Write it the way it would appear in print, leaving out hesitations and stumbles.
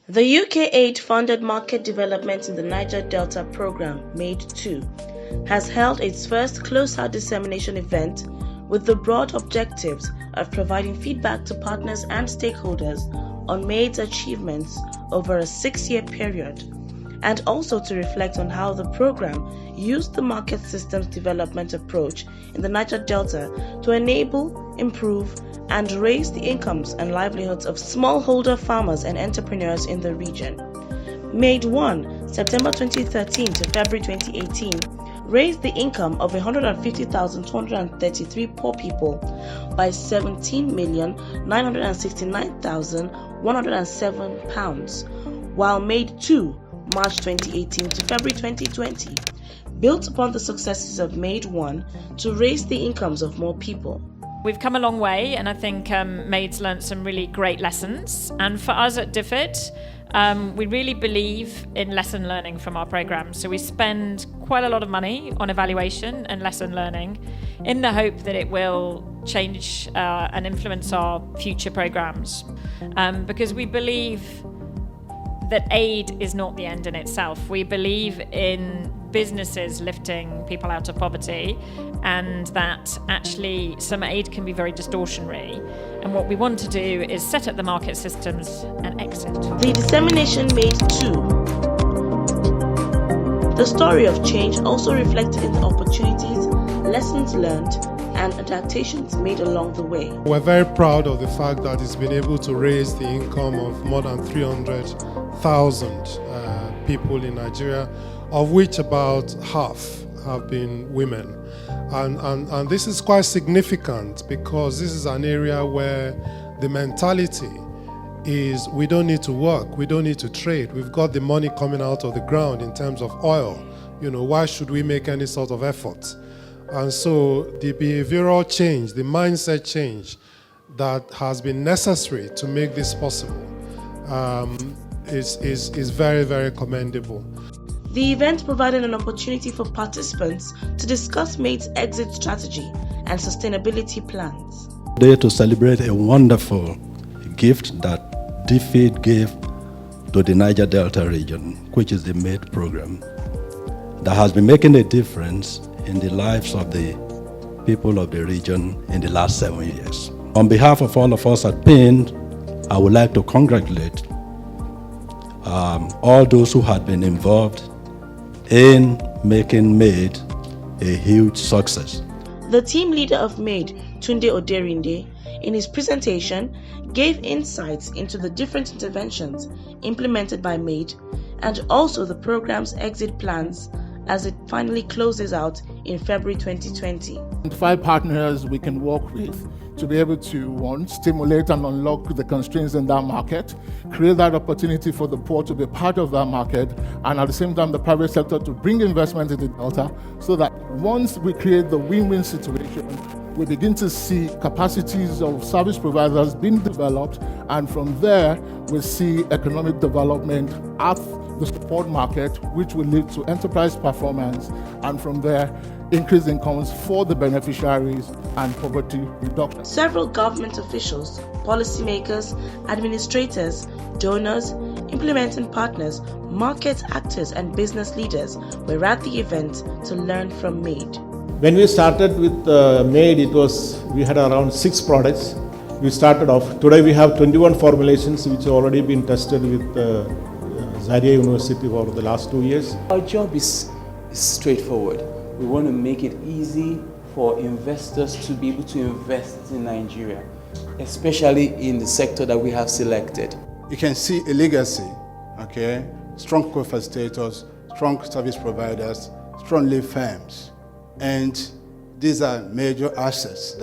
The UK aid-funded Market Development in the Niger Delta Programme, MADE2, has held its first closeout dissemination event with the broad objectives of providing feedback to partners and stakeholders on MADE's achievements over a 6-year period, and also to reflect on how the programme used the market systems development approach in the Niger Delta to enable, improve, and raise the incomes and livelihoods of smallholder farmers and entrepreneurs in the region. MADE1, September 2013 to February 2018, raised the income of 150,233 poor people by £17,969,107, while MADE2, March 2018 to February 2020, built upon the successes of MADE1 to raise the incomes of more people. We've come a long way, and I think MADE's learned some really great lessons. And for us at DFID, we really believe in lesson learning from our programs. So we spend quite a lot of money on evaluation and lesson learning in the hope that it will change and influence our future programs. Because we believe that aid is not the end in itself. We believe in businesses lifting people out of poverty, and that actually some aid can be very distortionary. And what we want to do is set up the market systems and exit. The dissemination MADE2. The story of change also reflected in the opportunities, lessons learned, and adaptations made along the way. We're very proud of the fact that it's been able to raise the income of more than 300,000 people in Nigeria, of which about half have been women. And this is quite significant because this is an area where the mentality is we don't need to work, we don't need to trade. We've got the money coming out of the ground in terms of oil. You know, why should we make any sort of effort? And so the behavioral change, the mindset change that has been necessary to make this possible is very, very commendable. The event provided an opportunity for participants to discuss MADE's exit strategy and sustainability plans. Today to celebrate a wonderful gift that DFID gave to the Niger Delta region, which is the MADE program, that has been making a difference in the lives of the people of the region in the last 7 years. On behalf of all of us at PAIN, I would like to congratulate all those who had been involved in making MADE a huge success. The team leader of MADE, Tunde Oderinde, in his presentation gave insights into the different interventions implemented by MADE and also the program's exit plans as it finally closes out in February 2020. 5 partners we can work with to be able to, one, stimulate and unlock the constraints in that market, create that opportunity for the poor to be part of that market, and at the same time the private sector to bring investment in the Delta, so that once we create the win-win situation, we begin to see capacities of service providers being developed, and from there we see economic development at the support market, which will lead to enterprise performance, and from there increased incomes for the beneficiaries and poverty reduction. Several government officials, policymakers, administrators, donors, implementing partners, market actors and business leaders were at the event to learn from MADE. When we started with MADE, we had around 6 products. We started off. Today we have 21 formulations which have already been tested with Zaria University for the last 2 years. Our job is straightforward. We want to make it easy for investors to be able to invest in Nigeria, especially in the sector that we have selected. You can see a legacy, okay? Strong co-facilitators, strong service providers, strong lead firms, and these are major assets.